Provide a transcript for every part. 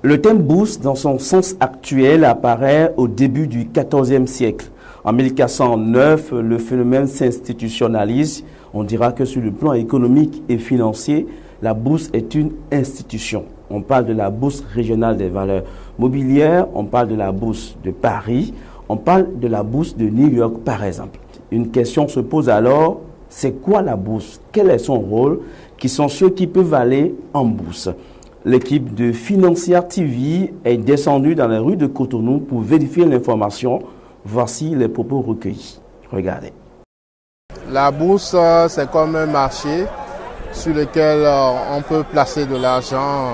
Le terme bourse, dans son sens actuel, apparaît au début du XIVe siècle. En 1409, le phénomène s'institutionnalise. On dira que sur le plan économique et financier, la bourse est une institution. On parle de la bourse régionale des valeurs mobilières, on parle de la bourse de Paris, on parle de la bourse de New York par exemple. Une question se pose alors, c'est quoi la bourse? Quel est son rôle? Qui sont ceux qui peuvent aller en bourse? L'équipe de Financière TV est descendue dans les rues de Cotonou pour vérifier l'information. Voici les propos recueillis. Regardez. La bourse, c'est comme un marché sur lequel on peut placer de l'argent.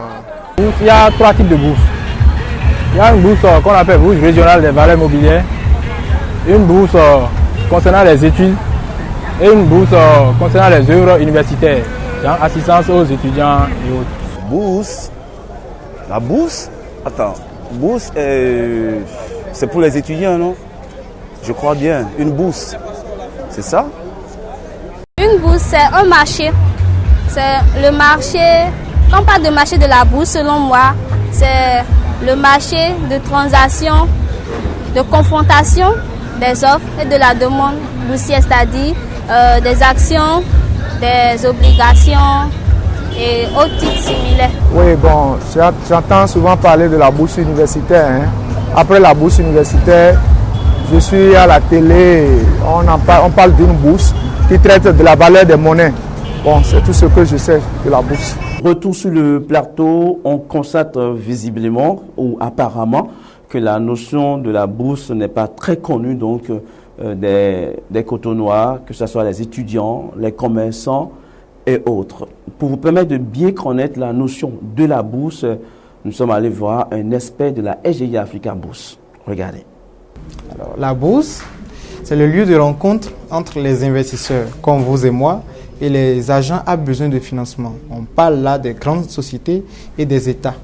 Il y a 3 types de bourses. Il y a une bourse qu'on appelle bourse régionale des valeurs mobilières, une bourse concernant les études et une bourse concernant les œuvres universitaires, genre assistance aux étudiants et autres. Bourse, la bourse, attends, bourse, c'est pour les étudiants, non? Je crois bien, une bourse, c'est ça? Une bourse, c'est un marché. C'est le marché, quand on parle de marché de la bourse, selon moi, c'est le marché de transaction, de confrontation des offres et de la demande boursière, c'est-à-dire des actions, des obligations et autres titres similaires. Oui, bon, j'entends souvent parler de la bourse universitaire. Après la bourse universitaire, je suis à la télé, on parle d'une bourse qui traite de la valeur des monnaies. Bon, c'est tout ce que je sais de la bourse. Retour sur le plateau, on constate visiblement ou apparemment que la notion de la bourse n'est pas très connue donc des Cotonois, que ce soit les étudiants, les commerçants et autres. Pour vous permettre de bien connaître la notion de la bourse, nous sommes allés voir un expert de la SGI Africa Bourse. Regardez. Alors, la bourse, c'est le lieu de rencontre entre les investisseurs comme vous et moi et les agents à besoin de financement. On parle là des grandes sociétés et des États.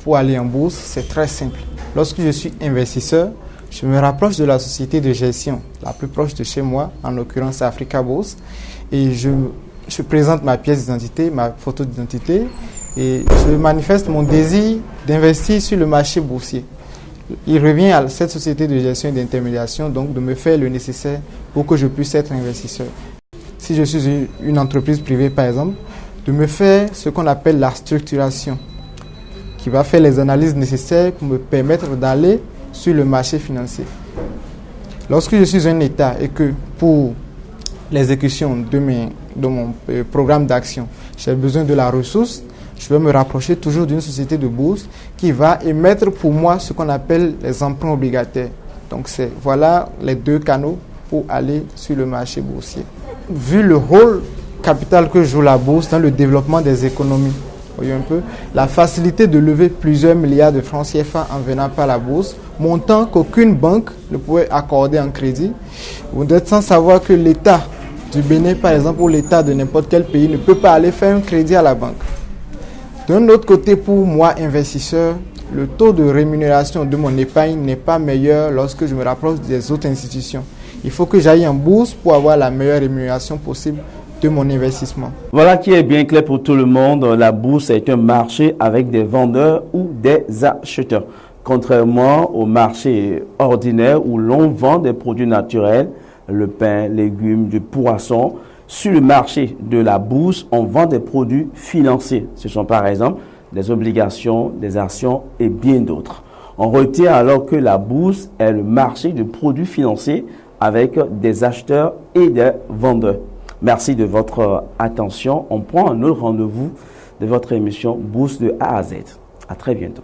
Pour aller en bourse, c'est très simple. Lorsque je suis investisseur, je me rapproche de la société de gestion la plus proche de chez moi, en l'occurrence Africa Bourse, et je présente ma pièce d'identité, ma photo d'identité, et je manifeste mon désir d'investir sur le marché boursier. Il revient à cette société de gestion et d'intermédiation donc de me faire le nécessaire pour que je puisse être investisseur. Si je suis une entreprise privée par exemple, de me faire ce qu'on appelle la structuration, qui va faire les analyses nécessaires pour me permettre d'aller sur le marché financier. Lorsque je suis un État et que pour l'exécution de mon programme d'action, j'ai besoin de la ressource, je vais me rapprocher toujours d'une société de bourse qui va émettre pour moi ce qu'on appelle les emprunts obligataires. Donc voilà les 2 canaux pour aller sur le marché boursier. Vu le rôle capital que joue la bourse dans le développement des économies, voyez un peu, la facilité de lever plusieurs milliards de francs CFA en venant par la bourse, montant qu'aucune banque ne pouvait accorder en crédit. Vous êtes sans savoir que l'État du Bénin, par exemple, ou l'État de n'importe quel pays ne peut pas aller faire un crédit à la banque. D'un autre côté, pour moi, investisseur, le taux de rémunération de mon épargne n'est pas meilleur lorsque je me rapproche des autres institutions. Il faut que j'aille en bourse pour avoir la meilleure rémunération possible de mon investissement. Voilà qui est bien clair pour tout le monde. La bourse est un marché avec des vendeurs ou des acheteurs. Contrairement au marché ordinaire où l'on vend des produits naturels, le pain, légumes, du poisson, sur le marché de la bourse, on vend des produits financiers. Ce sont par exemple des obligations, des actions et bien d'autres. On retient alors que la bourse est le marché de produits financiers avec des acheteurs et des vendeurs. Merci de votre attention. On prend un autre rendez-vous de votre émission Bourse de A à Z. À très bientôt.